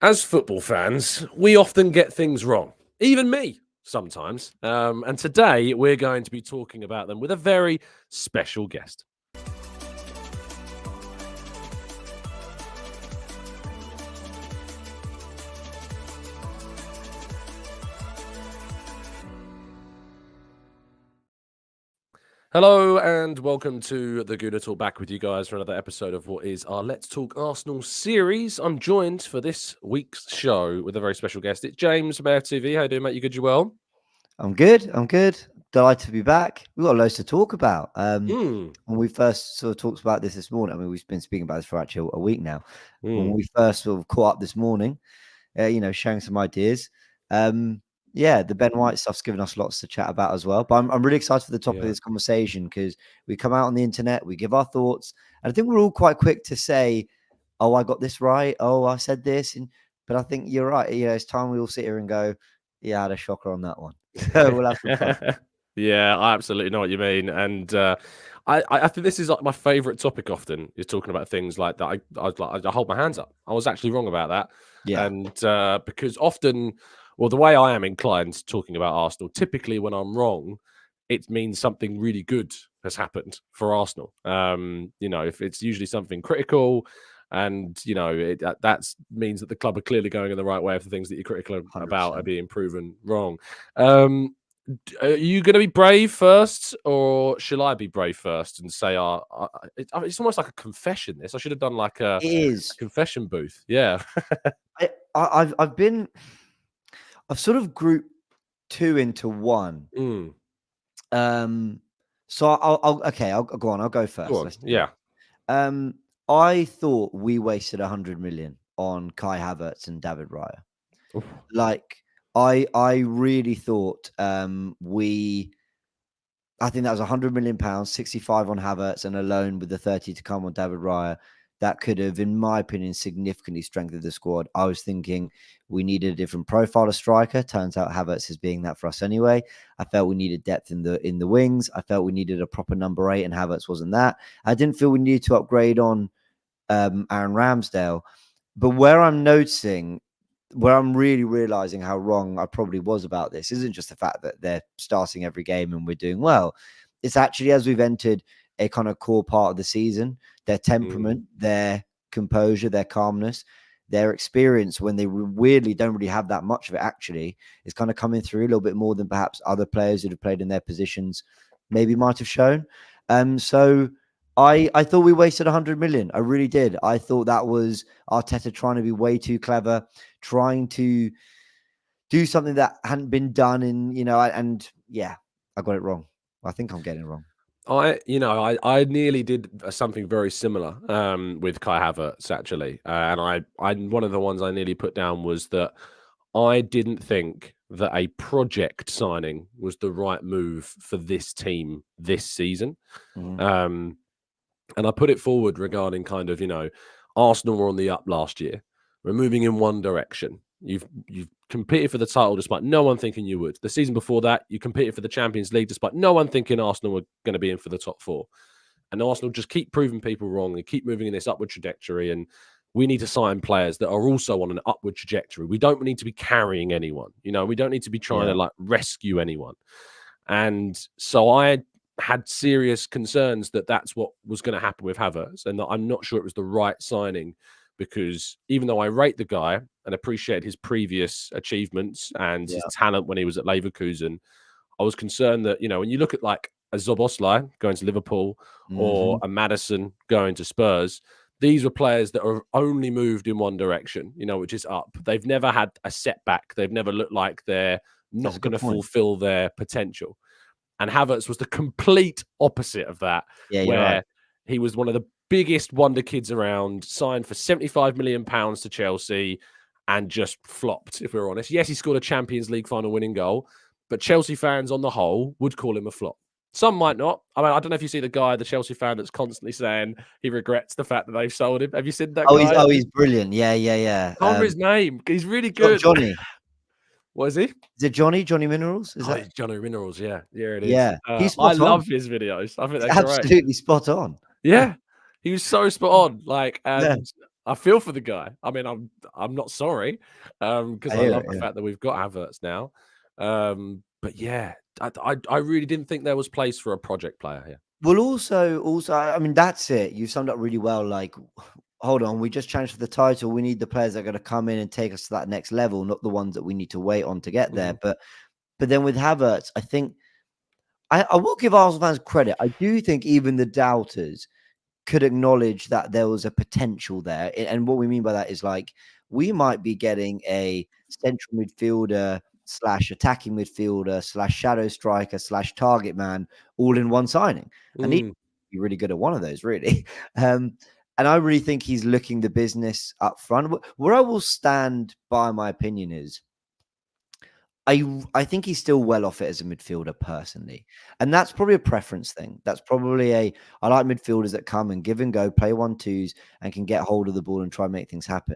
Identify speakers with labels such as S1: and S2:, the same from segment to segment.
S1: As football fans, we often get things wrong, even me sometimes. And today we're going to be talking about them with a very special guest. Hello and welcome to the Gooner Talk, back with you guys for another episode of what is our Let's Talk Arsenal series. I'm joined for this week's show with a very special guest. It's James from AFTV. How you doing, mate? You good? You well?
S2: I'm good. Delighted to be back. We've got loads to talk about. When we first sort of talked about this morning, I mean, we've been speaking about this for actually a week now. When we first sort of caught up this morning, sharing some ideas. The Ben White stuff's given us lots to chat about as well. But I'm really excited for the topic of this conversation because we come out on the internet, we give our thoughts, and I think we're all quite quick to say, "Oh, I got this right. Oh, I said this," but I think you're right. It's time we all sit here and go, "Yeah, I had a shocker on that one." So we'll have some fun.
S1: Yeah, I absolutely know what you mean, and I think this is like my favourite topic. Often is talking about things like that. I hold my hands up. I was actually wrong about that, and because often, well, the way I am inclined talking about Arsenal, typically when I'm wrong, it means something really good has happened for Arsenal. If it's usually something critical. And that means that the club are clearly going in the right way if the things that you're critical about
S2: 100%.
S1: are being proven wrong. Are you going to be brave first, or shall I be brave first and say, it's almost like a confession. This I should have done like a confession booth. Yeah,
S2: I've sort of grouped two into one. So I'll go on. I'll go first.
S1: Go on.
S2: I thought we wasted 100 million on Kai Havertz and David Raya.
S1: Oof.
S2: Like I really thought I think that was 100 million pounds, 65 on Havertz, and a loan with the 30 to come on David Raya. That could have, in my opinion, significantly strengthened the squad. I was thinking we needed a different profile of striker. Turns out Havertz is being that for us anyway. I felt we needed depth in the wings. I felt we needed a proper number 8, and Havertz wasn't that. I didn't feel we needed to upgrade on Aaron Ramsdale. But where I'm really realizing how wrong I probably was about this isn't just the fact that they're starting every game and we're doing well. It's actually as we've entered a kind of core part of the season, their temperament, their composure, their calmness, their experience when they weirdly don't really have that much of it actually is kind of coming through a little bit more than perhaps other players that have played in their positions maybe might have shown. So I thought we wasted 100 million. I really did. I thought that was Arteta trying to be way too clever, trying to do something that hadn't been done I got it wrong. I think I'm getting it wrong.
S1: I nearly did something very similar with Kai Havertz actually, and I one of the ones I nearly put down was that I didn't think that a project signing was the right move for this team this season. And I put it forward regarding kind of, Arsenal were on the up last year. We're moving in one direction. You've competed for the title despite no one thinking you would. The season before that, you competed for the Champions League despite no one thinking Arsenal were going to be in for the top 4. And Arsenal just keep proving people wrong and keep moving in this upward trajectory. And we need to sign players that are also on an upward trajectory. We don't need to be carrying anyone. We don't need to be trying to rescue anyone. And so I had serious concerns that that's what was going to happen with Havertz, and that I'm not sure it was the right signing, because even though I rate the guy and appreciate his previous achievements and his talent when he was at Leverkusen, I was concerned that, when you look at like a Szoboszlai going to Liverpool or a Maddison going to Spurs, these were players that are only moved in one direction, which is up. They've never had a setback. They've never looked like they're not going to fulfill their potential. And Havertz was the complete opposite of that, where he was one of the biggest wonder kids around, signed for £75 million to Chelsea, and just flopped, if we're honest. Yes, he scored a Champions League final winning goal, but Chelsea fans on the whole would call him a flop. Some might not. I mean, I don't know if you see the Chelsea fan that's constantly saying he regrets the fact that they've sold him. Have you seen that guy?
S2: He's brilliant. Yeah.
S1: I remember his name. He's really good.
S2: Johnny.
S1: What is he?
S2: Is it Johnny Minerals? Is that
S1: Johnny Minerals? Yeah, it is.
S2: Yeah,
S1: I love his videos. I think they're
S2: absolutely
S1: great.
S2: spot on.
S1: Yeah, he was so spot on. Like, and I feel for the guy. I mean, I'm not sorry, because
S2: I
S1: I
S2: hear
S1: love
S2: it,
S1: the
S2: yeah.
S1: fact that we've got Havertz now. But yeah, I really didn't think there was place for a project player here.
S2: Well, also, I mean, that's it. You summed up really well. Like, hold on, we just challenged for the title. We need the players that are going to come in and take us to that next level, not the ones that we need to wait on to get there.
S1: Mhm.
S2: But then with Havertz, I think I will give Arsenal fans credit. I do think even the doubters could acknowledge that there was a potential there. And what we mean by that is like we might be getting a central midfielder slash attacking midfielder slash shadow striker slash target man all in one signing. And he'd
S1: Mm,
S2: be really good at one of those, really. Um, and I really think he's looking the business up front. Where I will stand by my opinion is I think he's still well off it as a midfielder personally, and that's probably a preference thing. That's probably I like midfielders that come and give and go, play 1-2s, and can get hold of the ball and try and make things happen.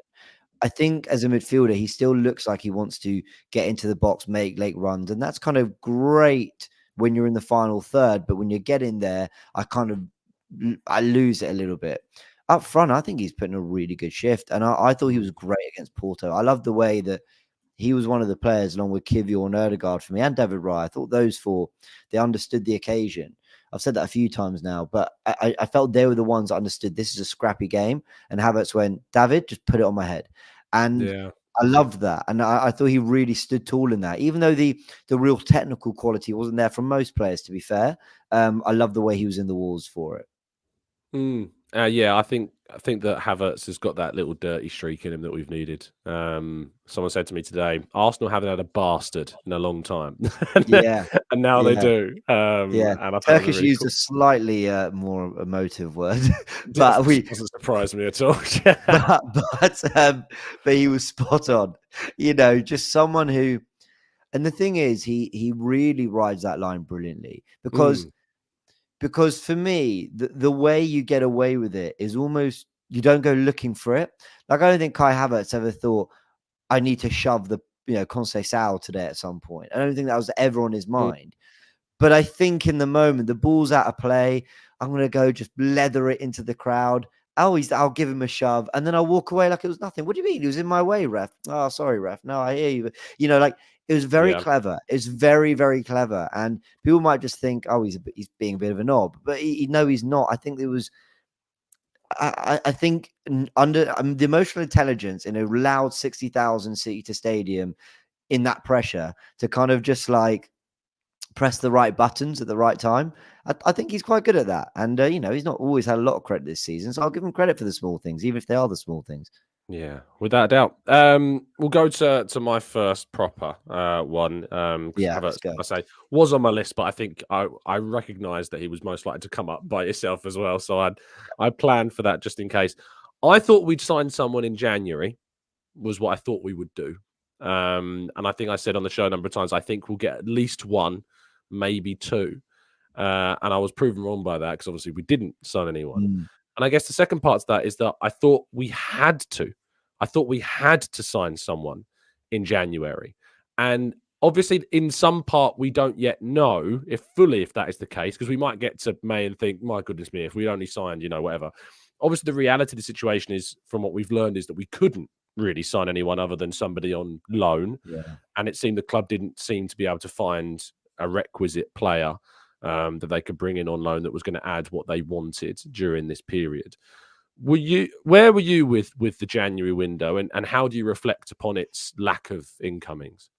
S2: I think as a midfielder, he still looks like he wants to get into the box, make late runs, and that's kind of great when you're in the final third. But when you get in there, I lose it a little bit. Up front, I think he's putting a really good shift, and I thought he
S1: mm.
S2: was great against Porto. I love the way that he was one of the players, along with Kivior and Odegaard for me, and David Raya. I thought those four, they understood the occasion. I've said that a few times now, but I felt they were the ones that understood this is a scrappy game. And Havertz went, David, just put it on my head. And
S1: Yeah.
S2: I loved that. And I thought he really stood tall in that. Even though the real technical quality wasn't there from most players, to be fair. I love the way he was in the walls for it.
S1: Mm. Yeah, I think that Havertz has got that little dirty streak in him that we've needed. Someone said to me today, Arsenal haven't had a bastard in a long time, and,
S2: Yeah,
S1: and now they
S2: yeah.
S1: do.
S2: Yeah,
S1: And I thought it was a
S2: Turkish
S1: really
S2: used
S1: cool.
S2: a slightly more emotive word,
S1: That
S2: but we
S1: doesn't surprise me at all. Yeah.
S2: but but he was spot on. You know, just someone who, and the thing is, he really rides that line brilliantly
S1: Mm,
S2: because for me, the way you get away with it is almost you don't go looking for it. Like I don't think Kai Havertz ever thought I need to shove the Conceição today at some point. I don't think that was ever on his
S1: mm,
S2: mind. But I think in the moment, the ball's out of play. I'm going to go just leather it into the crowd. I'll give him a shove and then I'll walk away like it was nothing. What do you mean? He was in my way, ref. Oh, sorry, ref. No, I hear you. Like it was very
S1: yeah.
S2: clever. It's very, very clever. And people might just think, oh, he's being a bit of a knob, but no, he's not. I think there was, I think under the emotional intelligence in a loud 60,000 seater stadium in that pressure to kind of just like press the right buttons at the right time. I think he's quite good at that. And, he's not always had a lot of credit this season. So I'll give him credit for the small things, even if they are the small things.
S1: Yeah, without a doubt. We'll go to my first proper one. Because
S2: Yeah, let's
S1: Havertz,
S2: go.
S1: I say, was on my list, but I think I recognised that he was most likely to come up by yourself as well. So I planned for that just in case. I thought we'd sign someone in January, was what I thought we would do. And I think I said on the show a number of times, I think we'll get at least one, maybe two. And I was proven wrong by that because obviously we didn't sign anyone.
S2: Mm,
S1: And I guess the second part to that is that I thought we had to. I thought we had to sign someone in January. And obviously, in some part, we don't yet know if that is the case, because we might get to May and think, my goodness me, if we only signed, whatever. Obviously, the reality of the situation is, from what we've learned, is that we couldn't really sign anyone other than somebody on loan.
S2: yeah.
S1: And it seemed the club didn't seem to be able to find a requisite player that they could bring in on loan that was going to add what they wanted during this period. Where were you with the January window, and how do you reflect upon its lack of incomings?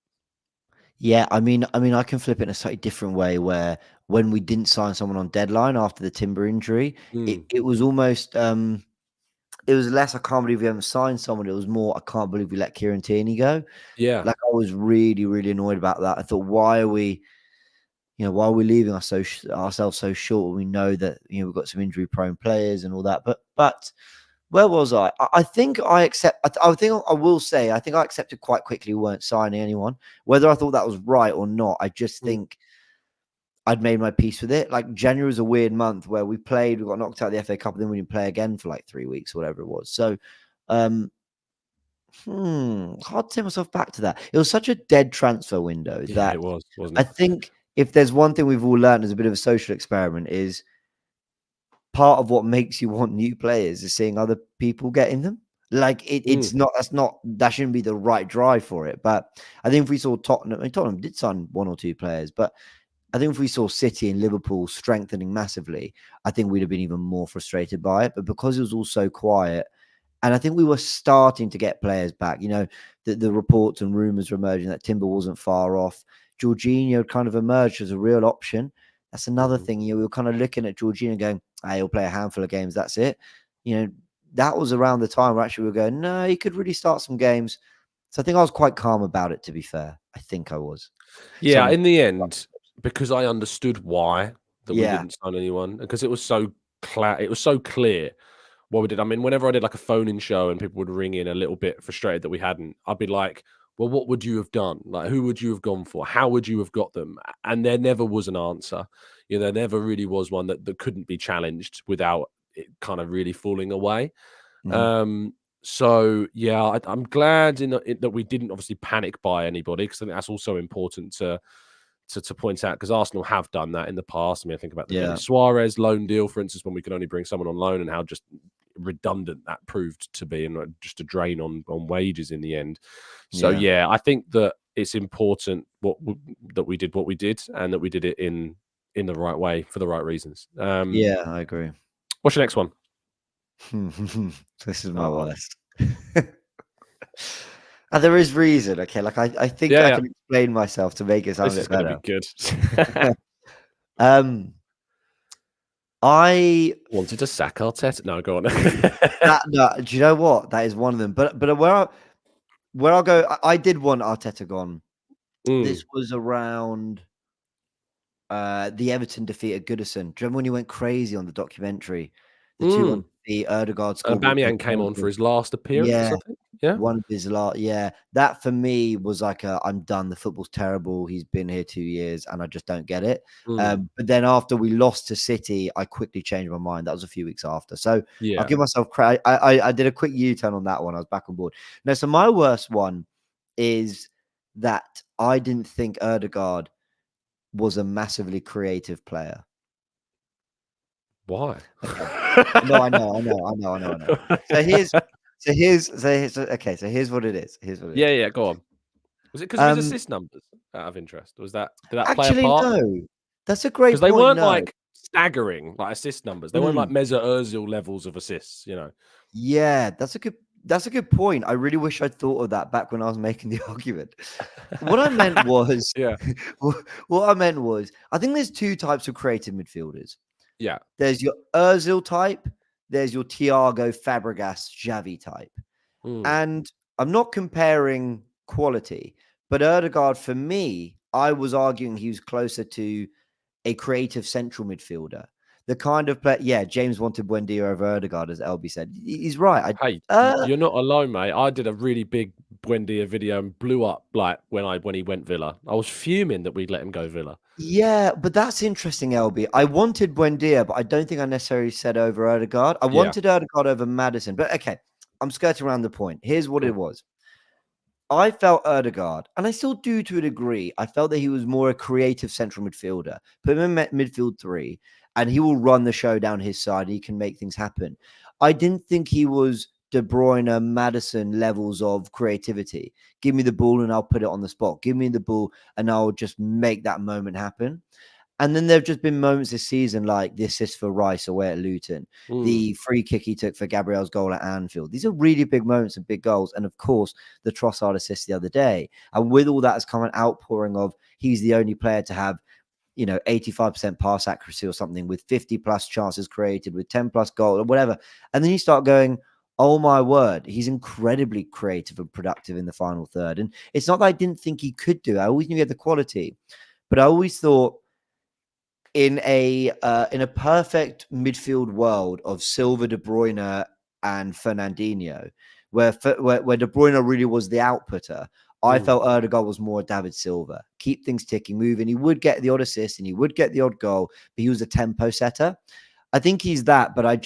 S2: Yeah, I can flip it in a slightly different way where when we didn't sign someone on deadline after the Timber injury,
S1: Mm,
S2: it was almost it was less I can't believe we haven't signed someone. It was more I can't believe we let Kieran Tierney go.
S1: yeah.
S2: Like I was really, really annoyed about that. I thought, why are we leaving ourselves so short? We know that we've got some injury prone players and all that. But where was I? I think I accept. I think I will say I think I accepted quite quickly we weren't signing anyone. Whether I thought that was right or not, I just
S1: Mm,
S2: think I'd made my peace with it. Like January was a weird month where we got knocked out of the FA Cup, and then we didn't play again for like 3 weeks or whatever it was. So um hard to take myself back to that. It was such a dead transfer window
S1: yeah,
S2: that
S1: it was, wasn't
S2: I
S1: it?
S2: think if there's one thing we've all learned as a bit of a social experiment is part of what makes you want new players is seeing other people getting them. Like
S1: Mm.
S2: that shouldn't be the right drive for it. But I think if we saw Tottenham, I mean, Tottenham did sign one or two players, but I think if we saw City and Liverpool strengthening massively, I think we'd have been even more frustrated by it. But because it was all so quiet, and I think we were starting to get players back, the reports and rumors were emerging that Timber wasn't far off. Jorginho kind of emerged as a real option. That's another
S1: Mhm.
S2: thing. We were kind of looking at Jorginho going, hey, he'll play a handful of games. That's it. That was around the time where actually we were going, no, he could really start some games. So I think I was quite calm about it, to be fair. I think I was.
S1: Yeah, in the end, because I understood why that we
S2: Yeah.
S1: didn't sign anyone, because it was so clear what we did. I mean, whenever I did like a phone-in show and people would ring in a little bit frustrated that we hadn't, I'd be like, well, what would you have done? Like, who would you have gone for? How would you have got them? And there never was an answer. There never really was one that couldn't be challenged without it kind of really falling away.
S2: Mhm.
S1: So yeah, I'm glad that we didn't obviously panic buy anybody, because I think that's also important to point out, because Arsenal have done that in the past. I mean, I think about the
S2: Yeah.
S1: Denis Suarez loan deal, for instance, when we could only bring someone on loan, and how just redundant that proved to be, and just a drain on wages in the end. So yeah, I think that it's important that we did what we did, and that we did it in the right way for the right reasons.
S2: Yeah, I agree.
S1: What's your next one?
S2: This is my
S1: Oh,
S2: worst. And there is reason, okay? Like I think
S1: yeah,
S2: I
S1: yeah.
S2: can explain myself to make it sound
S1: This
S2: a
S1: is
S2: bit
S1: going to be
S2: better.
S1: good.
S2: I
S1: Wanted to sack Arteta. No, go on.
S2: no, do you know what? That is one of them. But where I'll go, I did want Arteta gone. This
S1: Mm,
S2: was around the Everton defeat at Goodison. Do you remember when he went crazy on the documentary? The 2-1
S1: mm.
S2: defeat, Odegaard
S1: And
S2: scored
S1: Aubameyang came on for his last appearance, I
S2: yeah.
S1: think. Yeah.
S2: One of his that for me was like I'm done. The football's terrible. He's been here 2 years and I just don't get it.
S1: Mm,
S2: But then after we lost to City, I quickly changed my mind. That was a few weeks after. So I'll
S1: yeah.
S2: give myself credit. I did a quick U-turn on that one. I was back on board. No, so my worst one is that I didn't think Odegaard was a massively creative player.
S1: Why?
S2: Okay. No, I know. So here's what it is. Here's what it
S1: Yeah,
S2: is.
S1: yeah, go on. Was it because of his
S2: Um,
S1: assist numbers, out of interest? Did that play a
S2: Actually,
S1: part?
S2: no. That's a
S1: Because
S2: great
S1: they
S2: point.
S1: weren't,
S2: No.
S1: like, staggering, like, assist numbers. They weren't, like,
S2: Mm.
S1: Mesut Ozil levels of assists.
S2: Yeah, that's a good point. I really wish I'd thought of that back when I was making the argument. What I meant was
S1: Yeah,
S2: what I meant was I think there's two types of creative midfielders.
S1: yeah.
S2: There's your Ozil type, there's your Thiago Fabregas Xavi type.
S1: Mm,
S2: And I'm not comparing quality, but Odegaard for me, I was arguing he was closer to a creative central midfielder. The kind of player, yeah, James wanted Buendia over Odegaard, as LB said. He's right.
S1: hey, you're not alone, mate. I did a really big Buendia video and blew up, like, when he went Villa. I was fuming that we'd let him go Villa.
S2: Yeah, but that's interesting, LB. I wanted Buendia, but I don't think I necessarily said over Odegaard. I
S1: Yeah,
S2: wanted Odegaard over Madison, but okay, I'm skirting around the point. Here's what it
S1: cool.
S2: was. I felt Odegaard, and I still do to a degree. I felt that he was more a creative central midfielder. Put him in midfield three, and he will run the show down his side. He can make things happen. I didn't think he was De Bruyne, Madison levels of creativity. Give me the ball and I'll put it on the spot. Give me the ball and I'll just make that moment happen. And then there have just been moments this season, like the assist for Rice away at Luton,
S1: Mm,
S2: the free kick he took for Gabriel's goal at Anfield. These are really big moments and big goals. And of course, the Trossard assist the other day. And with all that has come an outpouring of he's the only player to have 85% pass accuracy or something with 50 plus chances created with 10 plus goals or whatever. And then you start going, oh my word, he's incredibly creative and productive in the final third. And it's not that I didn't think he could do it. I always knew he had the quality, but I always thought in a perfect midfield world of Silva, De Bruyne, and Fernandinho, where De Bruyne really was the outputter, I
S1: mm.
S2: felt Erdogan was more David Silva. Keep things ticking, moving. He would get the odd assist and he would get the odd goal, but he was a tempo setter. I think he's that, but I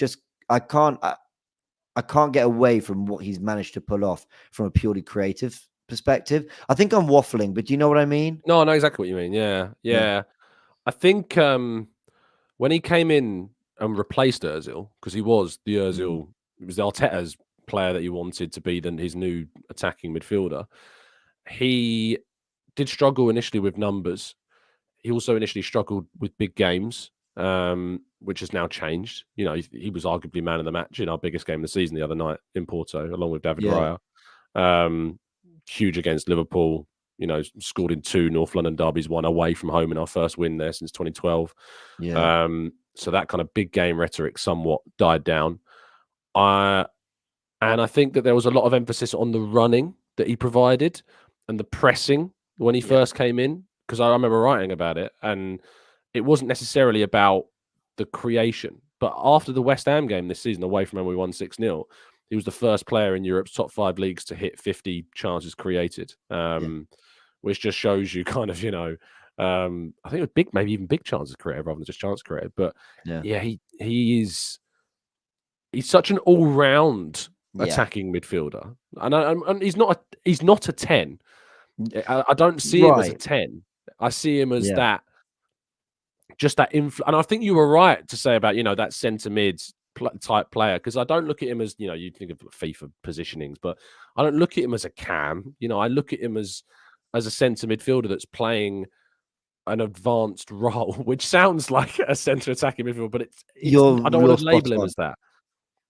S2: can't get away from what he's managed to pull off from a purely creative perspective. I think I'm waffling, but do you know what I mean?
S1: No, I know exactly what you mean. Yeah,
S2: Yeah.
S1: yeah. I think when he came in and replaced Özil, because he was the
S2: Mm.
S1: Özil, it was the Arteta's player that he wanted to be his new attacking midfielder. He did struggle initially with numbers. He also initially struggled with big games, which has now changed. You know, he was arguably man of the match in our biggest game of the season the other night in Porto, along with David
S2: Yeah.
S1: Raya. Huge against Liverpool. You know, scored in 2 North London derbies, 1 away from home in our first win there since 2012.
S2: Yeah.
S1: So that kind of big game rhetoric somewhat died down. And I think that there was a lot of emphasis on the running that he provided and the pressing when he first came in, because I remember writing about it, and it wasn't necessarily about the creation. But after the West Ham game this season, away from when we won 6-0, he was the first player in Europe's top 5 leagues to hit 50 chances created, which just shows you kind of, you know, I think it was big, maybe even big chances created rather than just chance created. But he's such an all-round attacking midfielder, and he's not a 10. I don't see him as a 10. I see him as that, just that influence. And I think you were right to say about, you know, that centre mid type player, because I don't look at him as, you know, you think of FIFA positionings, but I don't look at him as a cam. You know, I look at him as a centre midfielder that's playing an advanced role, which sounds like a centre attacking midfielder, but it's I don't want to label him as that.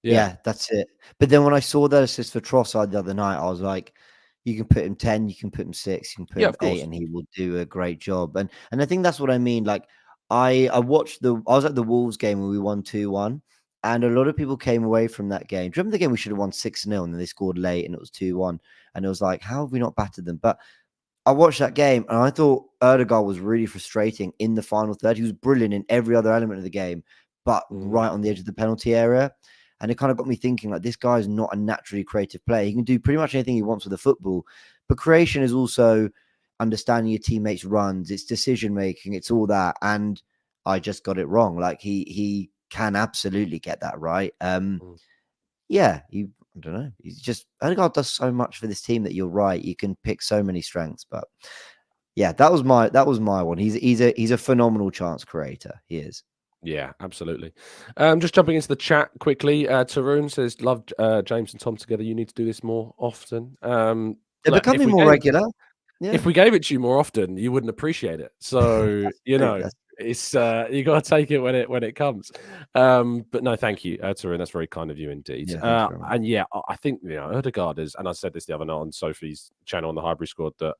S2: Yeah, that's it. But then when I saw that assist for Trossard the other night, I was like, you can put him 10, you can put him 6, you can put him 8, and he will do a great job. And I think that's what I mean. Like, I was at the Wolves game when we won 2-1, and a lot of people came away from that game. Do you remember the game we should have won 6-0 and then they scored late and it was 2-1? And it was like, how have we not battered them? But I watched that game and I thought Odegaard was really frustrating in the final third. He was brilliant in every other element of the game, but right on the edge of the penalty area. And it kind of got me thinking, like, this guy is not a naturally creative player. He can do pretty much anything he wants with the football. But creation is also understanding your teammates' runs. It's decision-making. It's all that. And I just got it wrong. Like, he can absolutely get that right. I don't know. He's just, Odegaard does so much for this team that you're right. You can pick so many strengths. But yeah, that was my one. He's a phenomenal chance creator. He is.
S1: Yeah, absolutely. Just jumping into the chat quickly. Tarun says, love James and Tom together. You need to do this more often.
S2: They're becoming more regular. Yeah.
S1: If we gave it to you more often, you wouldn't appreciate it. So, you know, it's you got to take it when it comes. But no, thank you, Tarun. That's very kind of you indeed.
S2: Yeah,
S1: and yeah, I think, you know, Odegaard is, and I said this the other night on Sophie's channel on the Highbury Squad, that,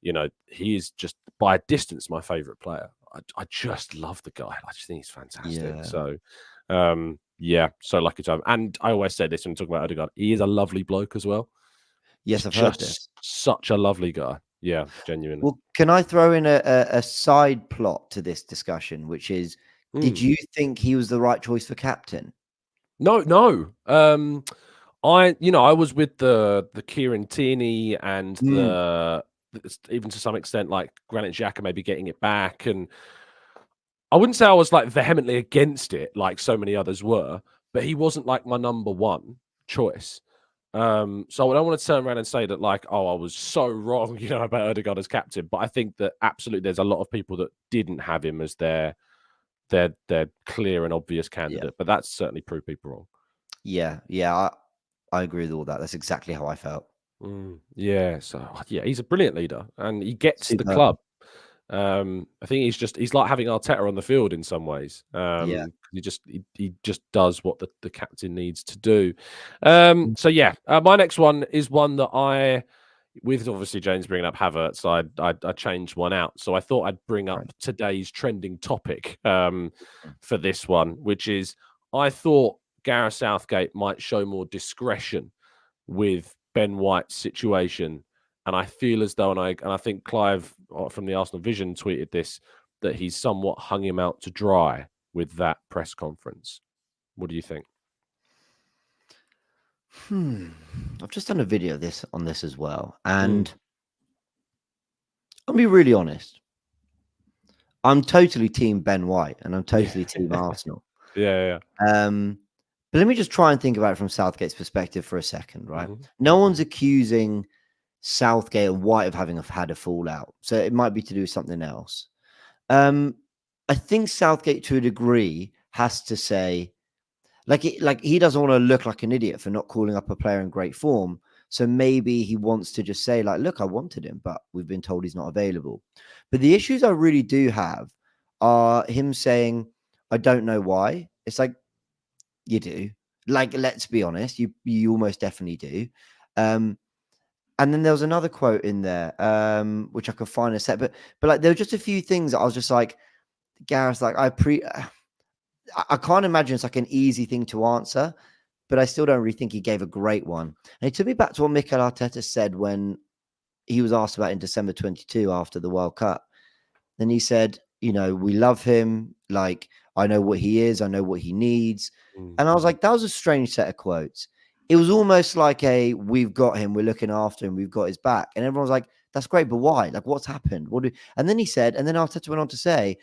S1: you know, he is just by a distance my favourite player. I just love the guy. I just think he's fantastic.
S2: Yeah.
S1: So, so lucky to have him. And I always say this when talking about Odegaard, he is a lovely bloke as well.
S2: Yes, I've heard this.
S1: Such a lovely guy. Yeah, genuinely.
S2: Well, can I throw in a side plot to this discussion, which is, did you think he was the right choice for captain?
S1: No. I was with the Kieran Tierney and the even to some extent like Granit Xhaka maybe getting it back, and I wouldn't say I was like vehemently against it like so many others were, but he wasn't like my number one choice. So I don't want to turn around and say that like, oh, I was so wrong, you know, about Odegaard as captain. But I think that absolutely there's a lot of people that didn't have him as their clear and obvious candidate. But that's certainly proved people wrong.
S2: Yeah, I agree with all that. That's exactly how I felt.
S1: So he's a brilliant leader and he gets the club. I think he's like having Arteta on the field in some ways. He just does what the captain needs to do. My next one is one that with obviously James bringing up Havertz, I changed one out. So I thought I'd bring up today's trending topic for this one, which is I thought Gareth Southgate might show more discretion with Ben White's situation. And I feel as though, and I think Clive from the Arsenal Vision tweeted this, that he's somewhat hung him out to dry with that press conference. What do you think?
S2: I've just done a video on this as well. And I'll be really honest. I'm totally team Ben White and I'm totally team Arsenal.
S1: Yeah.
S2: But let me just try and think about it from Southgate's perspective for a second, right? No one's accusing Southgate and White of having had a fallout. So it might be to do with something else. I think Southgate, to a degree, has to say, Like he doesn't want to look like an idiot for not calling up a player in great form. So maybe he wants to just say, like, look, I wanted him, but we've been told he's not available. But the issues I really do have are him saying, I don't know why. It's like, you do. Like, let's be honest, you almost definitely do. And then there was another quote in there, which I could find a set, but like there were just a few things that I was just like, Gareth, like I can't imagine it's like an easy thing to answer, but I still don't really think he gave a great one. And it took me back to what Mikel Arteta said when he was asked about in December 22 after the World Cup. Then he said, you know, we love him. Like, I know what he is. I know what he needs. And I was like, that was a strange set of quotes. It was almost like we've got him. We're looking after him. We've got his back. And everyone was like, that's great. But why? Like, what's happened? And then he said, and then Arteta went on to say,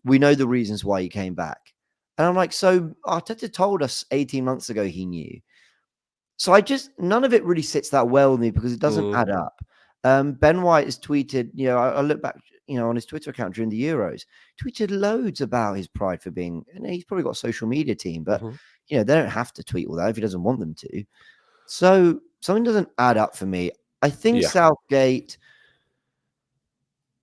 S2: we know the reasons why he came back. And I'm like, so Arteta told us 18 months ago he knew. So none of it really sits that well with me because it doesn't add up. Ben White has tweeted, you know, I look back, you know, on his Twitter account during the Euros, tweeted loads about his pride for being, and he's probably got a social media team, but, you know, they don't have to tweet all that if he doesn't want them to. So something doesn't add up for me. I think Southgate,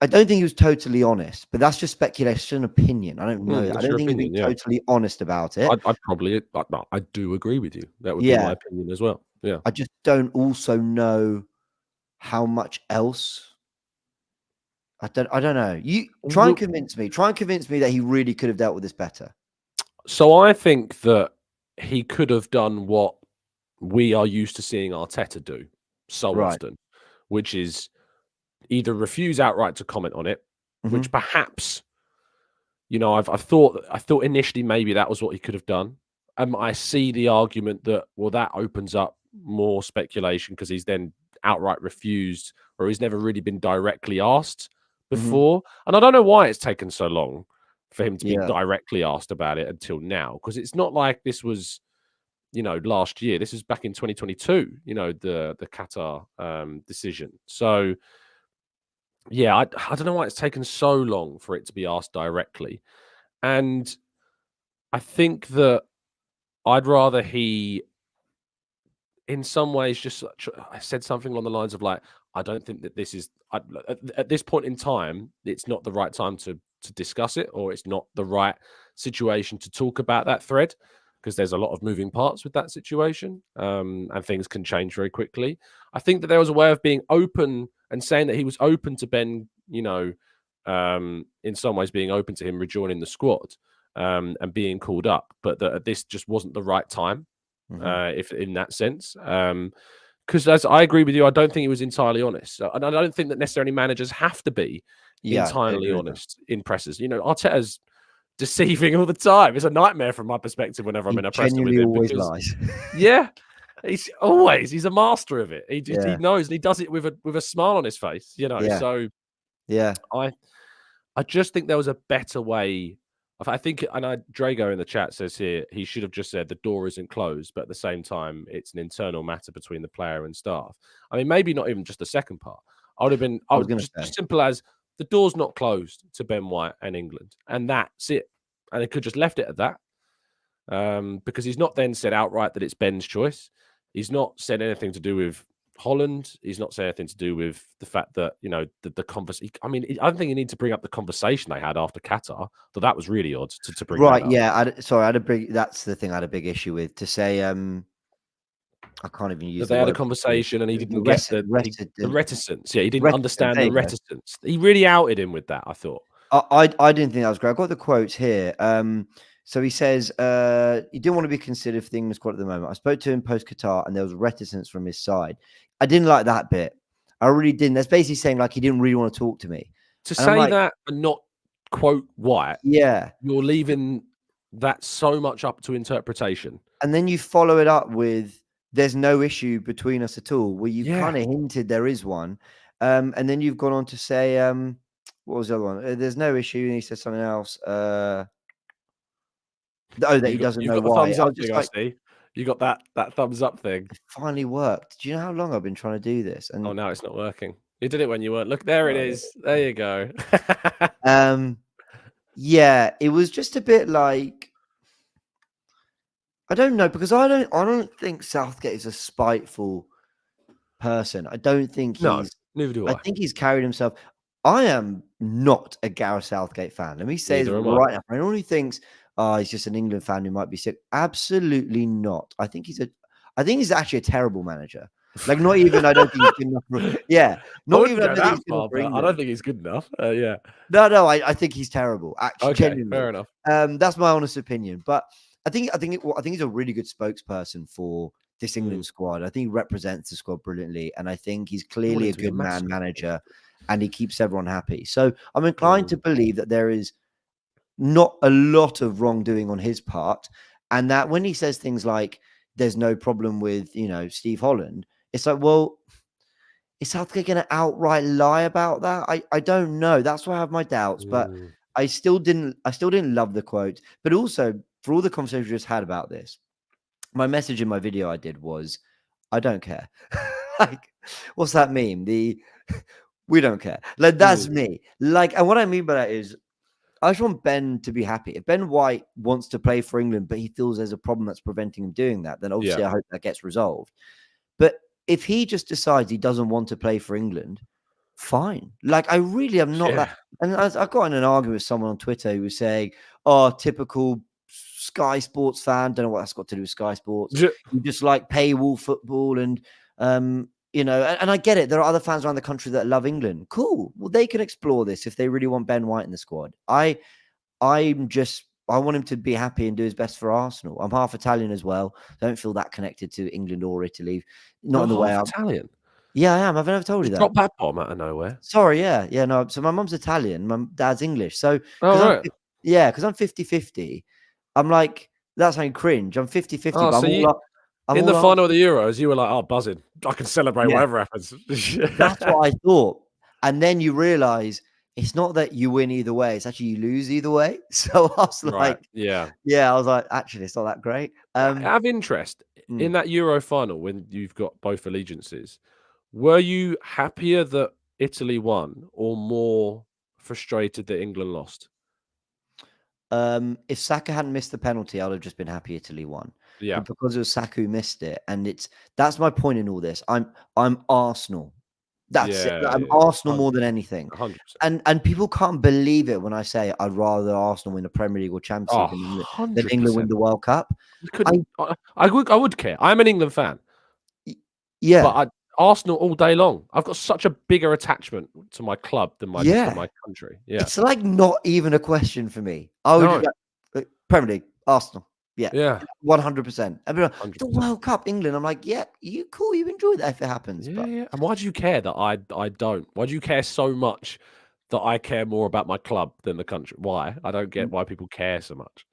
S2: I don't think he was totally honest, but that's just speculation, opinion. I don't know. I don't think he's totally honest about it.
S1: I do agree with you. That would be my opinion as well. Yeah.
S2: I just don't also know how much else. I don't know. You try and convince me. Try and convince me that he really could have dealt with this better.
S1: So I think that he could have done what we are used to seeing Arteta do so often, which is either refuse outright to comment on it, which perhaps, you know, I thought initially maybe that was what he could have done. I see the argument that, well, that opens up more speculation because he's then outright refused, or he's never really been directly asked before. And I don't know why it's taken so long for him to be directly asked about it until now, because it's not like this was, you know, last year. This is back in 2022, you know, the Qatar decision. So yeah, I don't know why it's taken so long for it to be asked directly. And I think that I'd rather he, in some ways, just I said something along the lines of like, I don't think that this is at this point in time, it's not the right time to discuss it, or it's not the right situation to talk about that thread, because there's a lot of moving parts with that situation, and things can change very quickly. I think that there was a way of being open and saying that he was open to Ben, you know, in some ways being open to him rejoining the squad, and being called up, but that this just wasn't the right time, if in that sense. Because as I agree with you, I don't think he was entirely honest, and I don't think that necessarily managers have to be entirely honest in presses. You know, Arteta's deceiving all the time. It's a nightmare from my perspective whenever I'm in a presser with him.
S2: Always lies.
S1: He's a master of it. He knows, and he does it with a smile on his face. You know, so I just think there was a better way. I think, and Drago in the chat says here, he should have just said the door isn't closed, but at the same time, it's an internal matter between the player and staff. I mean, maybe not even just the second part. I would just simple as the door's not closed to Ben White and England, and that's it. And it could just left it at that, because he's not then said outright that it's Ben's choice. He's not said anything to do with Holland. He's not said anything to do with the fact that, you know, the conversation. I mean, I don't think you need to bring up the conversation they had after Qatar. But that was really odd to bring.
S2: Right?
S1: That up.
S2: Yeah. I had a big. That's the thing I had a big issue with. To say, I can't even use.
S1: They had a conversation and he didn't get the reticence. Yeah, he didn't understand the reticence. He really outed him with that, I thought.
S2: I didn't think that was great. I've got the quotes here. So he says, he didn't want to be considered for the England squad at the moment. I spoke to him post Qatar and there was reticence from his side. I didn't like that bit. I really didn't. That's basically saying like he didn't really want to talk to me.
S1: To say that and not quote White,
S2: you're
S1: leaving that so much up to interpretation.
S2: And then you follow it up with, there's no issue between us at all. Well, you kind of hinted there is one. And then you've gone on to say, what was the other one? There's no issue. And he said something else. That he doesn't know why.
S1: Thumbs up thing, I see. You got that thumbs up thing.
S2: It finally worked. Do you know how long I've been trying to do this? And
S1: now it's not working. You did it when you weren't. Look, there it is. There you go.
S2: Yeah, it was just a bit like, I don't know, because I don't think Southgate is a spiteful person. I don't think
S1: No,
S2: he's.
S1: neither do
S2: I
S1: I.
S2: think he's carried himself. I am not a Gareth Southgate fan. Let me say this
S1: Neither am I.
S2: right now. Anyone who thinks, oh, he's just an England fan who might be sick, absolutely not. I think he's actually a terrible manager. Like, not even. I don't think he's good enough for. Yeah,
S1: I
S2: not
S1: wouldn't
S2: even. I
S1: go
S2: don't think
S1: that
S2: he's good enough
S1: far,
S2: for
S1: but I don't
S2: England.
S1: think he's good enough. Yeah.
S2: No. I think he's terrible. Actually,
S1: Okay,
S2: genuinely.
S1: fair enough.
S2: That's my honest opinion. But I think he's a really good spokesperson for this England squad. I think he represents the squad brilliantly, and I think he's
S1: I want
S2: clearly
S1: him
S2: a
S1: to be a
S2: good man
S1: mascot.
S2: manager, and he keeps everyone happy. So I'm inclined to believe that there is not a lot of wrongdoing on his part, and that when he says things like "there's no problem with Steve Holland," it's like, well, is Southgate going to outright lie about that? I don't know. That's why I have my doubts, but I still didn't love the quote. But also, for all the conversation we just had about this, my message in my video I did was, I don't care. Like, what's that meme? We don't care. Like, that's me. Like, and what I mean by that is, I just want Ben to be happy. If Ben White wants to play for England, but he feels there's a problem that's preventing him doing that, then obviously I hope that gets resolved. But if he just decides he doesn't want to play for England, fine. Like, I really am not that. And I got in an argument with someone on Twitter who was saying, "Oh, typical Sky Sports fan." Don't know what that's got to do with Sky Sports. You just like paywall football, and and I get it. There are other fans around the country that love England. Cool. Well, they can explore this if they really want Ben White in the squad. I want him to be happy and do his best for Arsenal. I'm half Italian as well. Don't feel that connected to England or Italy. Not
S1: You're
S2: in the way
S1: half
S2: I'm.
S1: Italian.
S2: Yeah, I am. I've never told you
S1: Just
S2: that.
S1: drop that bomb out of nowhere.
S2: Sorry, yeah. No. So my mum's Italian, my dad's English. So
S1: Right.
S2: because I'm 50-50, I'm like, that's something cringe. I'm 50-50, but
S1: So
S2: I'm
S1: in the
S2: all
S1: final of the Euros, you were like, "Oh, buzzing! I can celebrate
S2: yeah.
S1: whatever happens."
S2: That's what I thought. And then you realize it's not that you win either way, it's actually you lose either way. So I was
S1: Right.
S2: like,
S1: Yeah.
S2: I was like, actually, it's not that great.
S1: I have interest in that Euro final when you've got both allegiances. Were you happier that Italy won, or more frustrated that England lost?
S2: If Saka hadn't missed the penalty, I would have just been happy Italy won.
S1: Yeah.
S2: But because it was Saka who missed it, and that's my point in all this. I'm Arsenal. That's it. I'm Arsenal more than anything.
S1: 100%.
S2: And people can't believe it when I say I'd rather Arsenal win the Premier League or Champions League than England win the World Cup.
S1: I would care. I'm an England fan.
S2: Yeah.
S1: But Arsenal all day long. I've got such a bigger attachment to my club than my country. Yeah.
S2: It's like not even a question for me. I would like, Premier League, Arsenal. Yeah. 100%. I mean, the World Cup, England. I'm like, yeah, you cool. You enjoy that if it happens.
S1: Yeah. And why do you care that I don't? Why do you care so much that I care more about my club than the country? Why? I don't get why people care so much.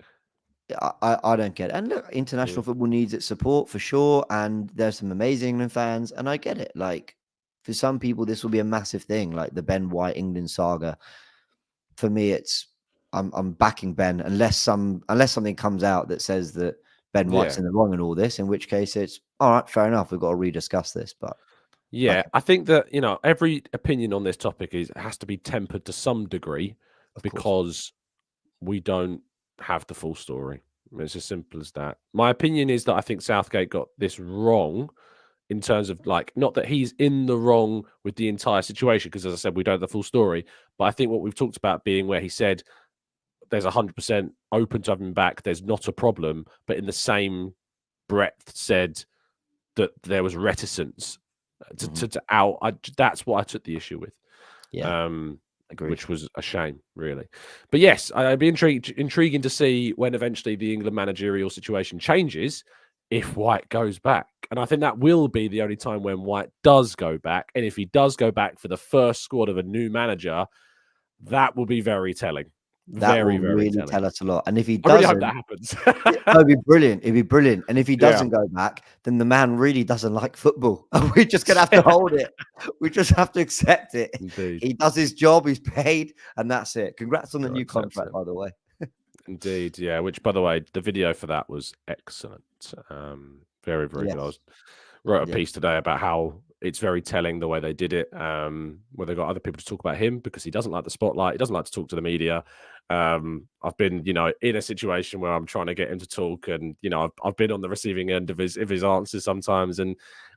S2: I don't get it. And look, international football needs its support for sure. And there's some amazing England fans, and I get it. Like, for some people, this will be a massive thing, like the Ben White England saga. For me, I'm backing Ben unless something comes out that says that Ben White's in the wrong in all this, in which case it's all right, fair enough. We've got to rediscuss this. But
S1: I think that every opinion on this topic has to be tempered to some degree because we don't have the full story. It's as simple as that. My opinion is that I think Southgate got this wrong in terms of, like, not that he's in the wrong with the entire situation, because as I said, we don't have the full story. But I think what we've talked about being where he said there's 100% open to having him back, there's not a problem, but in the same breath said that there was reticence to out. That's what I took the issue with.
S2: Agreed.
S1: Which was a shame, really. But yes, I'd be intriguing to see when eventually the England managerial situation changes, if White goes back. And I think that will be the only time when White does go back. And if he does go back for the first squad of a new manager, that will be very telling.
S2: That will really
S1: telling.
S2: tell us a lot. And if he
S1: I really
S2: doesn't,
S1: hope that happens.
S2: it'd be brilliant. It'd be brilliant. And if he doesn't go back, then the man really doesn't like football. And we're just gonna have to hold it. We just have to accept it.
S1: Indeed.
S2: He does his job, he's paid, and that's it. Congrats on the new contract, by the way.
S1: Indeed, yeah. Which, by the way, the video for that was excellent. Very, very good. I wrote a piece today about how it's very telling the way they did it. Where they got other people to talk about him because he doesn't like the spotlight. He doesn't like to talk to the media. I've been, in a situation where I'm trying to get him to talk, and I've been on the receiving end of his answers sometimes, and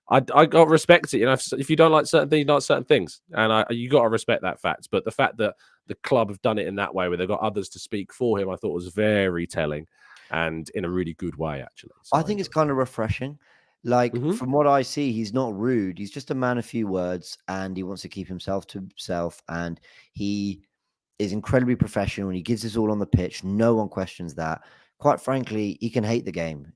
S1: I got to respect it. If you don't like certain things, you don't like certain things, and you got to respect that fact. But the fact that the club have done it in that way, where they've got others to speak for him, I thought was very telling, and in a really good way, actually. So
S2: I think it's kind of refreshing. Like, from what I see, he's not rude. He's just a man of few words, and he wants to keep himself to himself. And he is incredibly professional, and he gives us all on the pitch. No one questions that. Quite frankly, he can hate the game.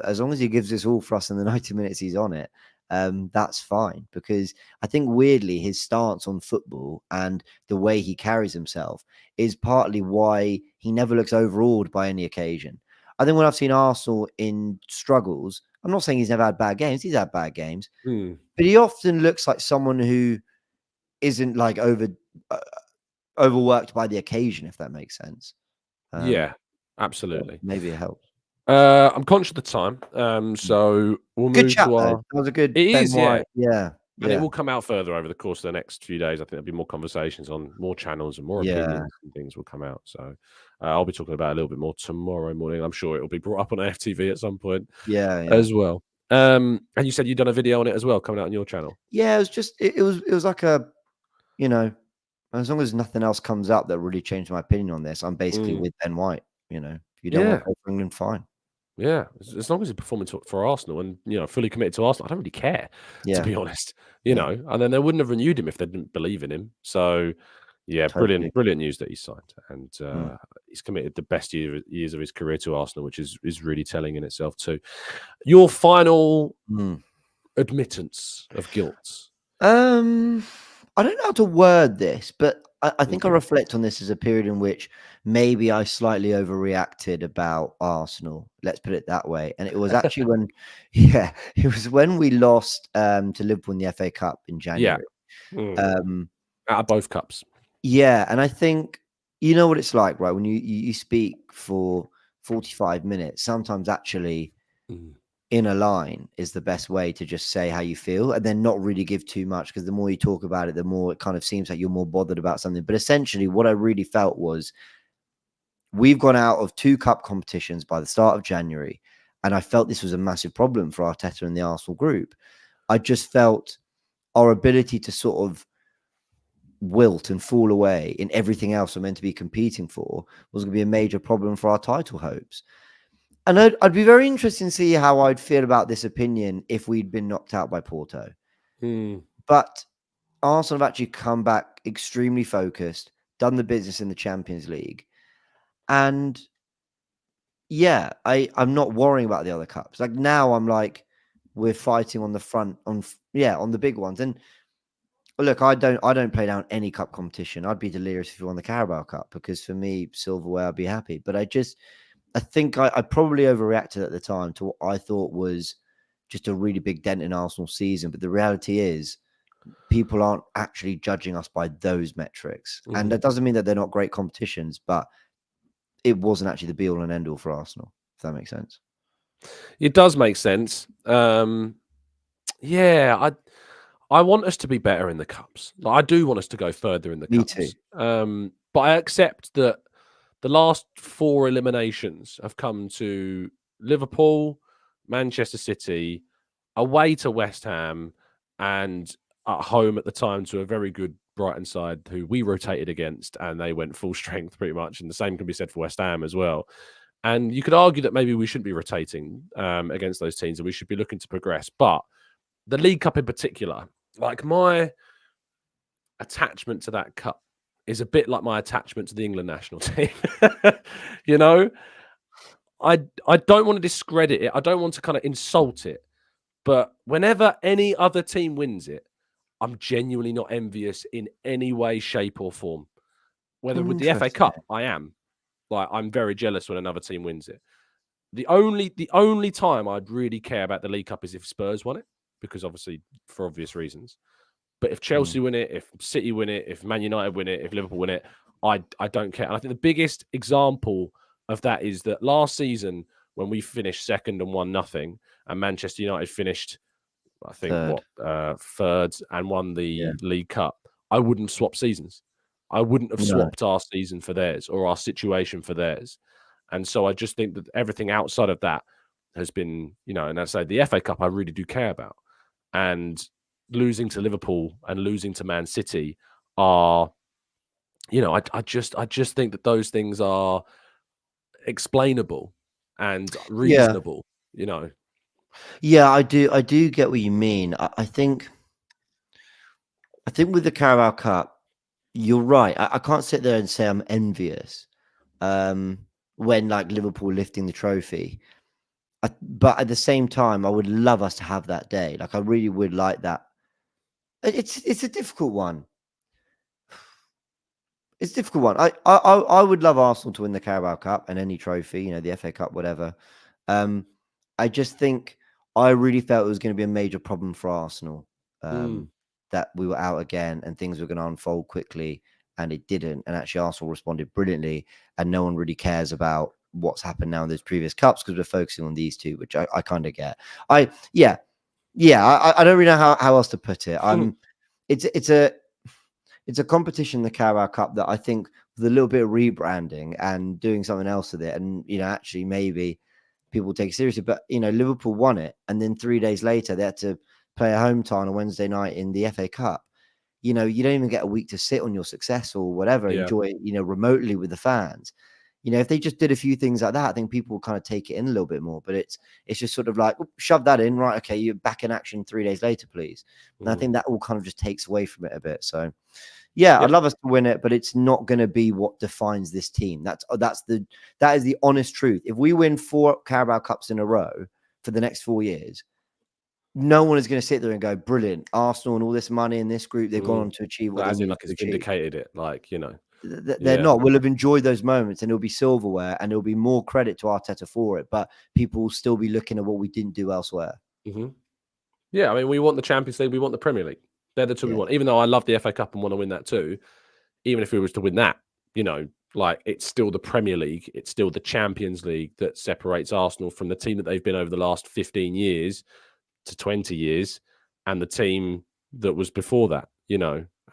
S2: As long as he gives us all for us in the 90 minutes he's on it, that's fine. Because I think weirdly his stance on football and the way he carries himself is partly why he never looks overawed by any occasion. I think when I've seen Arsenal in struggles, I'm not saying he's never had bad games. He's had bad games, but he often looks like someone who isn't like overworked by the occasion, if that makes sense.
S1: Yeah, absolutely.
S2: Maybe it helps.
S1: I'm conscious of the time, so we'll
S2: good
S1: move
S2: chat,
S1: to our.
S2: That was a good.
S1: It
S2: Ben
S1: is,
S2: White. Yeah.
S1: And it will come out further over the course of the next few days. I think there'll be more conversations on more channels and more opinions and things will come out. So I'll be talking about it a little bit more tomorrow morning. I'm sure it'll be brought up on AFTV at some point as well. And you said you'd done a video on it as well, coming out on your channel.
S2: Yeah, it was just it was like a, as long as nothing else comes up that really changed my opinion on this, I'm basically with Ben White. If you don't want to go for England, fine.
S1: Yeah, as long as he's performing for Arsenal and fully committed to Arsenal, I don't really care, to be honest. And then they wouldn't have renewed him if they didn't believe in him. So, yeah,
S2: Totally.
S1: brilliant news that he signed, and he's committed the best years of his career to Arsenal, which is really telling in itself too. Your final admittance of guilt.
S2: I don't know how to word this, but I think I reflect on this as a period in which maybe I slightly overreacted about Arsenal. Let's put it that way. And it was actually when we lost to Liverpool in the FA Cup in January.
S1: Out of both cups.
S2: Yeah, and I think you know what it's like, right? When you speak for 45 minutes, sometimes actually in a line is the best way to just say how you feel and then not really give too much, because the more you talk about it, the more it kind of seems like you're more bothered about something. But essentially what I really felt was we've gone out of 2 cup competitions by the start of January, and I felt this was a massive problem for Arteta and the Arsenal group. I just felt our ability to sort of wilt and fall away in everything else we're meant to be competing for was going to be a major problem for our title hopes. And I'd be very interested to see how I'd feel about this opinion if we'd been knocked out by Porto. But Arsenal have actually come back extremely focused, done the business in the Champions League. And yeah, I'm not worrying about the other cups. Like now I'm like, we're fighting on the front, on the big ones. And look, I don't play down any cup competition. I'd be delirious if we won the Carabao Cup, because for me, silverware, I'd be happy. But I think I probably overreacted at the time to what I thought was just a really big dent in Arsenal's season. But the reality is people aren't actually judging us by those metrics. And that doesn't mean that they're not great competitions, but it wasn't actually the be-all and end-all for Arsenal, if that makes sense.
S1: It does make sense. I want us to be better in the cups. I do want us to go further in the cups.
S2: Me
S1: too. But I accept that the last 4 eliminations have come to Liverpool, Manchester City, away to West Ham, and at home at the time to a very good Brighton side who we rotated against, and they went full strength pretty much. And the same can be said for West Ham as well. And you could argue that maybe we shouldn't be rotating against those teams and we should be looking to progress. But the League Cup in particular, like my attachment to that cup is a bit like my attachment to the England national team. I don't want to discredit it. I don't want to kind of insult it. But whenever any other team wins it, I'm genuinely not envious in any way, shape, or form. Whether with the FA Cup, I am. Like, I'm very jealous when another team wins it. The only time I'd really care about the League Cup is if Spurs won it, because obviously for obvious reasons. But if Chelsea win it, if City win it, if Man United win it, if Liverpool win it, I don't care. And I think the biggest example of that is that last season when we finished second and 1-0, and Manchester United finished I think third, and won the League Cup. I wouldn't have swapped seasons. I wouldn't have swapped our season for theirs or our situation for theirs. And so I just think that everything outside of that has been, and I say the FA Cup I really do care about. And losing to Liverpool and losing to Man City are, I just think that those things are explainable and reasonable,
S2: Yeah, I do get what you mean. I think with the Carabao Cup, you're right. I can't sit there and say I'm envious when like Liverpool lifting the trophy. But at the same time, I would love us to have that day. Like I really would like that. It's a difficult one. It's a difficult one. I would love Arsenal to win the Carabao Cup and any trophy, the FA Cup, whatever. I just think I really felt it was going to be a major problem for Arsenal that we were out again and things were going to unfold quickly, and it didn't. And actually, Arsenal responded brilliantly, and no one really cares about what's happened now in those previous cups because we're focusing on these two, which I kind of get. I don't really know how else to put it. It's a competition, the Carabao Cup, that I think with a little bit of rebranding and doing something else with it, and actually maybe people take it seriously. But Liverpool won it, and then 3 days later they had to play a home tie on a Wednesday night in the FA Cup. You don't even get a week to sit on your success or whatever, enjoy it, remotely with the fans. If they just did a few things like that, I think people will kind of take it in a little bit more. But it's just sort of like, shove that in, right? Okay, you're back in action 3 days later, please. And I think that all kind of just takes away from it a bit. So, I'd love us to win it, but it's not going to be what defines this team. That is the honest truth. If we win 4 Carabao Cups in a row for the next 4 years, no one is going to sit there and go, brilliant, Arsenal and all this money in this group, they've gone on to achieve what they need to achieve.
S1: Indicated it,
S2: They're not. We'll have enjoyed those moments, and it'll be silverware, and it'll be more credit to Arteta for it. But people will still be looking at what we didn't do elsewhere.
S1: Yeah, I mean, we want the Champions League, we want the Premier League. They're the two we want. Even though I love the FA Cup and want to win that too, even if we was to win that, it's still the Premier League, it's still the Champions League that separates Arsenal from the team that they've been over the last 15 years to 20 years, and the team that was before that,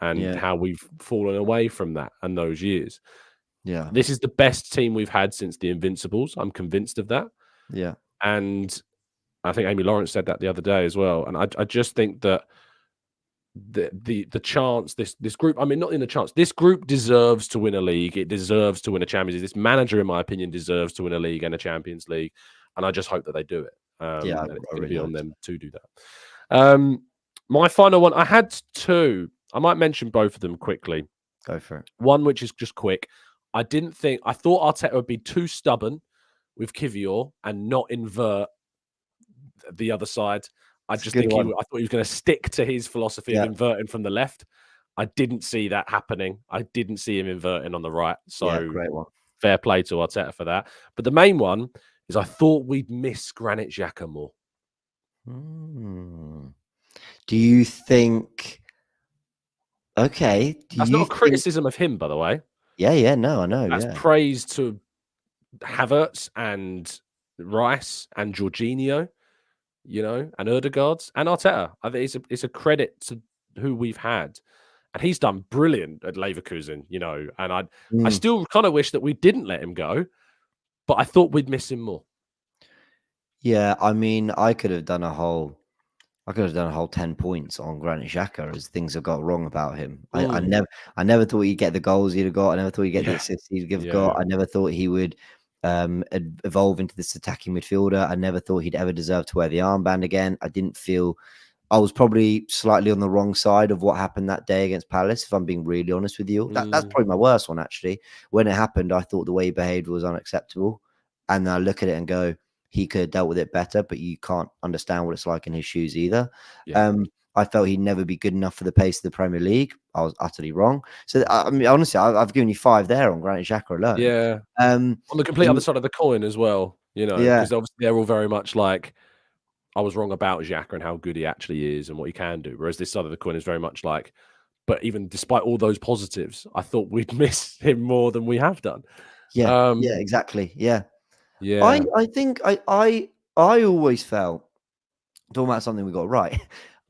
S1: and how we've fallen away from that and those years.
S2: Yeah.
S1: This is the best team we've had since the Invincibles. I'm convinced of that.
S2: Yeah.
S1: And I think Amy Lawrence said that the other day as well. And I just think that the chance, this group, I mean, not in the chance, this group deserves to win a league. It deserves to win a Champions League. This manager, in my opinion, deserves to win a league and a Champions League. And I just hope that they do it. And it's going to be on them to do that. My final one, I had 2. I might mention both of them quickly.
S2: Go for it.
S1: One, which is just quick. I thought Arteta would be too stubborn with Kivior and not invert the other side. I thought he was going to stick to his philosophy of inverting from the left. I didn't see that happening. I didn't see him inverting on the right. So
S2: great one.
S1: Fair play to Arteta for that. But the main one is I thought we'd miss Granit Xhaka more.
S2: Do you think... Okay.
S1: That's not a criticism of him, by the way.
S2: Yeah, no, I know.
S1: That's praise to Havertz and Rice and Jorginho, and Odegaard and Arteta. I think it's a credit to who we've had. And he's done brilliant at Leverkusen, and I still kind of wish that we didn't let him go, but I thought we'd miss him more.
S2: Yeah, I mean, I could have done a whole 10 points on Granit Xhaka as things have got wrong about him. I never thought he'd get the goals he'd have got. I never thought he'd get the assists he'd have got. I never thought he would evolve into this attacking midfielder. I never thought he'd ever deserve to wear the armband again. I was probably slightly on the wrong side of what happened that day against Palace, if I'm being really honest with you. That's probably my worst one, actually. When it happened, I thought the way he behaved was unacceptable. And I look at it and go, he could have dealt with it better, but you can't understand what it's like in his shoes either. Yeah. I felt he'd never be good enough for the pace of the Premier League. I was utterly wrong. So, I mean, honestly, I've given you 5 there on Granit Xhaka alone.
S1: Yeah. On the complete other side of the coin as well, because obviously they're all very much like, I was wrong about Xhaka and how good he actually is and what he can do. Whereas this side of the coin is very much like, but even despite all those positives, I thought we'd miss him more than we have done.
S2: Yeah, exactly. Yeah.
S1: Yeah.
S2: I think I always felt talking about something we got right.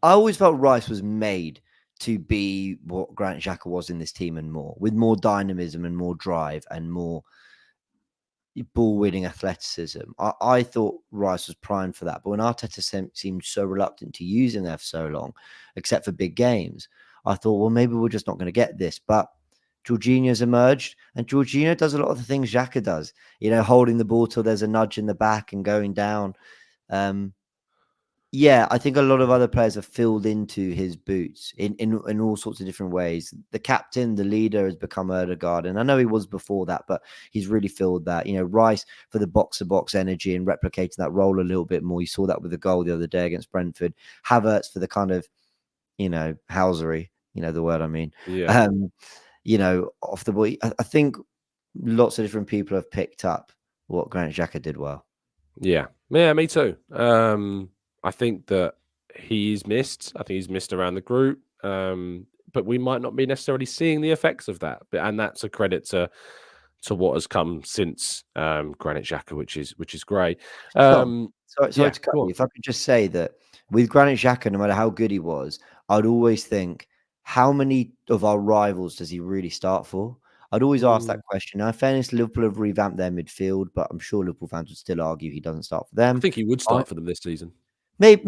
S2: I always felt Rice was made to be what Granit Xhaka was in this team and more, with more dynamism and more drive and more ball winning athleticism. I thought Rice was primed for that. But when Arteta seemed so reluctant to use him there for so long, except for big games, I thought, well, maybe we're just not going to get this. But Jorginho's emerged, and Jorginho does a lot of the things Xhaka does, holding the ball till there's a nudge in the back and going down. Yeah, I think a lot of other players have filled into his boots in all sorts of different ways. The captain, the leader, has become Odegaard, and I know he was before that, but he's really filled that. Rice for the box-to-box energy and replicating that role a little bit more. You saw that with the goal the other day against Brentford. Havertz for the kind of, housery, the word I mean.
S1: Yeah.
S2: Off the ball. I think lots of different people have picked up what Granit Xhaka did well.
S1: Yeah, me too. I think that he's missed. I think he's missed around the group. But we might not be necessarily seeing the effects of that. And that's a credit to what has come since Granit Xhaka, which is great.
S2: Sorry
S1: yeah,
S2: to cut you. If I could just say that with Granit Xhaka, no matter how good he was, I'd always think, how many of our rivals does he really start for? I'd always ask that question. Now, in fairness, Liverpool have revamped their midfield, but I'm sure Liverpool fans would still argue he doesn't start for them.
S1: I think he would start for them this season.
S2: Maybe.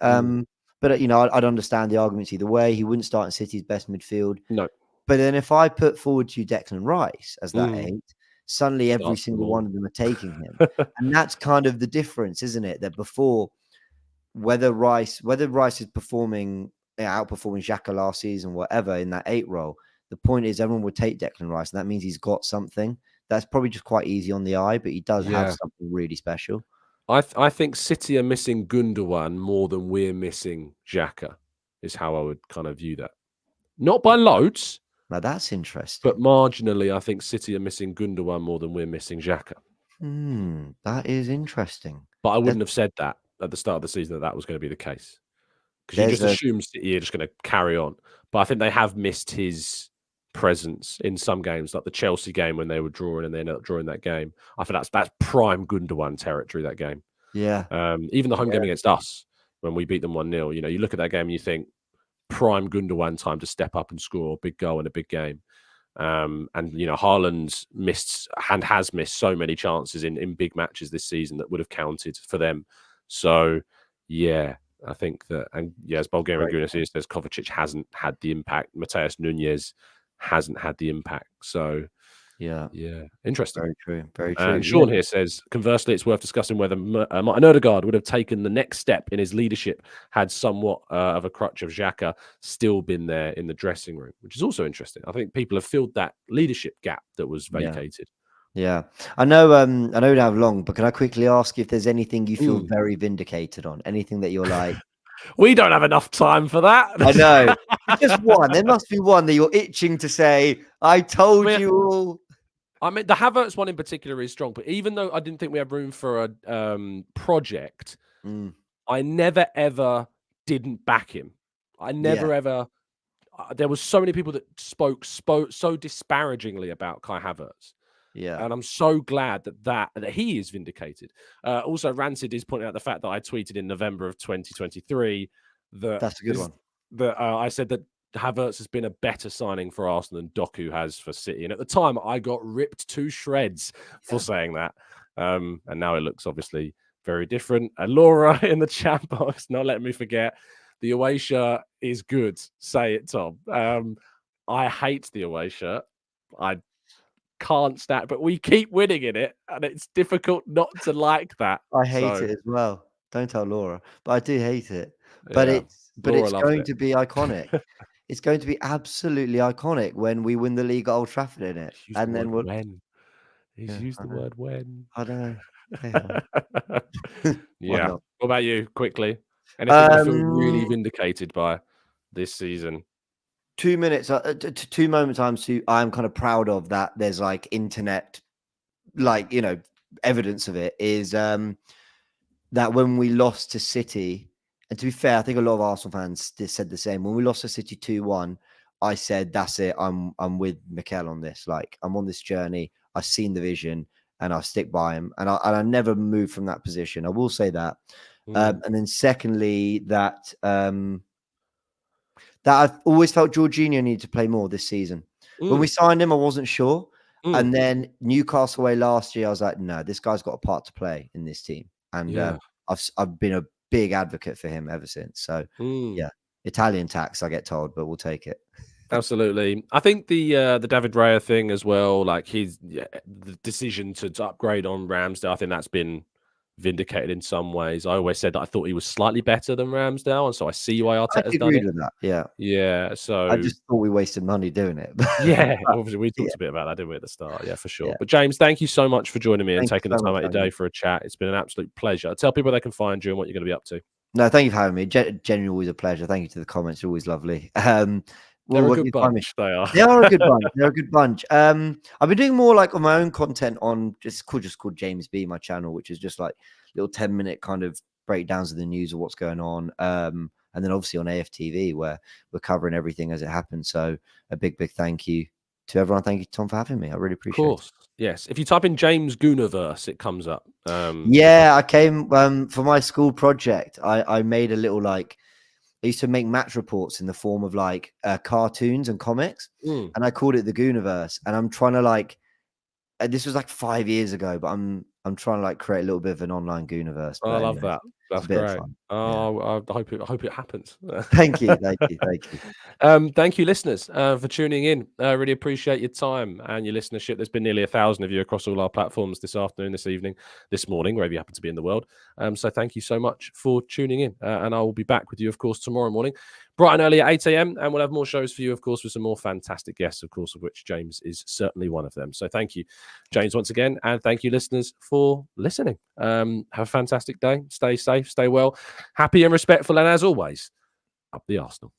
S2: But I'd understand the arguments either way. He wouldn't start in City's best midfield.
S1: No.
S2: But then if I put forward to you Declan Rice as that 8, suddenly every single one of them are taking him. And that's kind of the difference, isn't it? That before, whether Rice is outperforming Xhaka last season, whatever, in that 8 role, the point is everyone would take Declan Rice, and that means he's got something. That's probably just quite easy on the eye, but he does have something really special.
S1: I think City are missing Gundogan more than we're missing Xhaka, is how I would kind of view that. Not by loads.
S2: Now that's interesting.
S1: But marginally, I think City are missing Gundogan more than we're missing Xhaka.
S2: That is interesting.
S1: But I wouldn't have said that at the start of the season that was going to be the case. Because you just assume City are just going to carry on. But I think they have missed his presence in some games, like the Chelsea game when they were drawing and they ended up drawing that game. I think that's prime Gundogan territory, that game.
S2: Yeah.
S1: Even the home game against us, when we beat them 1-0, you look at that game and you think, prime Gundogan time to step up and score a big goal in a big game. And Haaland's missed and has missed so many chances in big matches this season that would have counted for them. So yeah, I think that, and as Bulgarian Gooner says, Kovacic hasn't had the impact. Mateus Nunes hasn't had the impact. So yeah, interesting.
S2: Very true. Very true.
S1: And Sean here says, conversely, it's worth discussing whether Martin Odegaard would have taken the next step in his leadership had somewhat of a crutch of Xhaka still been there in the dressing room, which is also interesting. I think people have filled that leadership gap that was vacated.
S2: Yeah. I know we don't have long, but can I quickly ask if there's anything you feel very vindicated on? Anything that you're like,
S1: we don't have enough time for that.
S2: I know. Just one. There must be one that you're itching to say, I told you all.
S1: I mean, the Havertz one in particular is strong, but even though I didn't think we had room for a project, I never, ever didn't back him. I never, ever... there was so many people that spoke so disparagingly about Kai Havertz.
S2: Yeah.
S1: And I'm so glad that he is vindicated. Also, Rancid is pointing out the fact that I tweeted in November of 2023 that... That's a good one. That I said that Havertz has been a better signing for Arsenal than Doku has for City. And at the time, I got ripped to shreds for saying that. And now it looks obviously very different. And Laura in the chat box, not letting me forget, the away shirt is good. Say it, Tom. I hate the away shirt. I can't stand, but we keep winning in it. And it's difficult not to like that.
S2: I hate it as well. Don't tell Laura. But I do hate it. But it's going to be iconic. It's going to be absolutely iconic when we win the league at Old Trafford in it. And then
S1: when. He's used the word when.
S2: I don't
S1: know. Yeah. What about you, quickly? Anything you feel really vindicated by this season?
S2: 2 minutes, 2 moments I'm kind of proud of that there's like internet, like, evidence of it is that when we lost to City, and to be fair, I think a lot of Arsenal fans said the same. When we lost to City 2-1, I said, that's it. I'm with Mikel on this. Like, I'm on this journey. I've seen the vision and I'll stick by him. And I never moved from that position. I will say that. And then secondly, that I've always felt Jorginho needed to play more this season. When we signed him, I wasn't sure. And then Newcastle away last year, I was like, no, this guy's got a part to play in this team. And I've been a big advocate for him ever since. So yeah, Italian tax, I get told, but we'll take it.
S1: Absolutely. I think the David Raya thing as well, like the decision to upgrade on Ramsdale, I think that's been vindicated in some ways. I always said that I thought he was slightly better than Ramsdale, and so I see why Arteta's done it.
S2: With that. Yeah.
S1: Yeah. So
S2: I just thought we wasted money doing it.
S1: Yeah, obviously we talked a bit about that, didn't we, at the start? Yeah, for sure. But James, thank you so much for joining me and taking the time out of your day for a chat. It's been an absolute pleasure. Tell people they can find you and what you're going to be up to.
S2: No, thank you for having me. Genuinely always a pleasure. Thank you to the comments. You're always lovely.
S1: They're a good bunch. They are.
S2: They are a good bunch. They're a good bunch. I've been doing more like on my own content on just called James B, my channel, which is just like little 10-minute kind of breakdowns of the news of what's going on. And then obviously on AFTV where we're covering everything as it happens. So a big thank you to everyone. Thank you, Tom, for having me. I really appreciate it.
S1: Yes. If you type in James Goonerverse, it comes up.
S2: Yeah, I came for my school project. I made a little I used to make match reports in the form of cartoons and comics, and I called it the Goonerverse. And I'm trying to this was 5 years ago, but I'm trying to create a little bit of an online Goonerverse.
S1: I love that. That's great. Oh, I hope it happens.
S2: Thank you.
S1: Thank you, listeners, for tuning in. I really appreciate your time and your listenership. There's been nearly 1,000 of you across all our platforms this afternoon, this evening, this morning, wherever you happen to be in the world. So thank you so much for tuning in. And I will be back with you, of course, tomorrow morning, bright and early at 8 a.m. And we'll have more shows for you, of course, with some more fantastic guests, of course, of which James is certainly one of them. So thank you, James, once again. And thank you, listeners, for listening. Have a fantastic day. Stay safe, stay well, happy and respectful. And as always, up the Arsenal.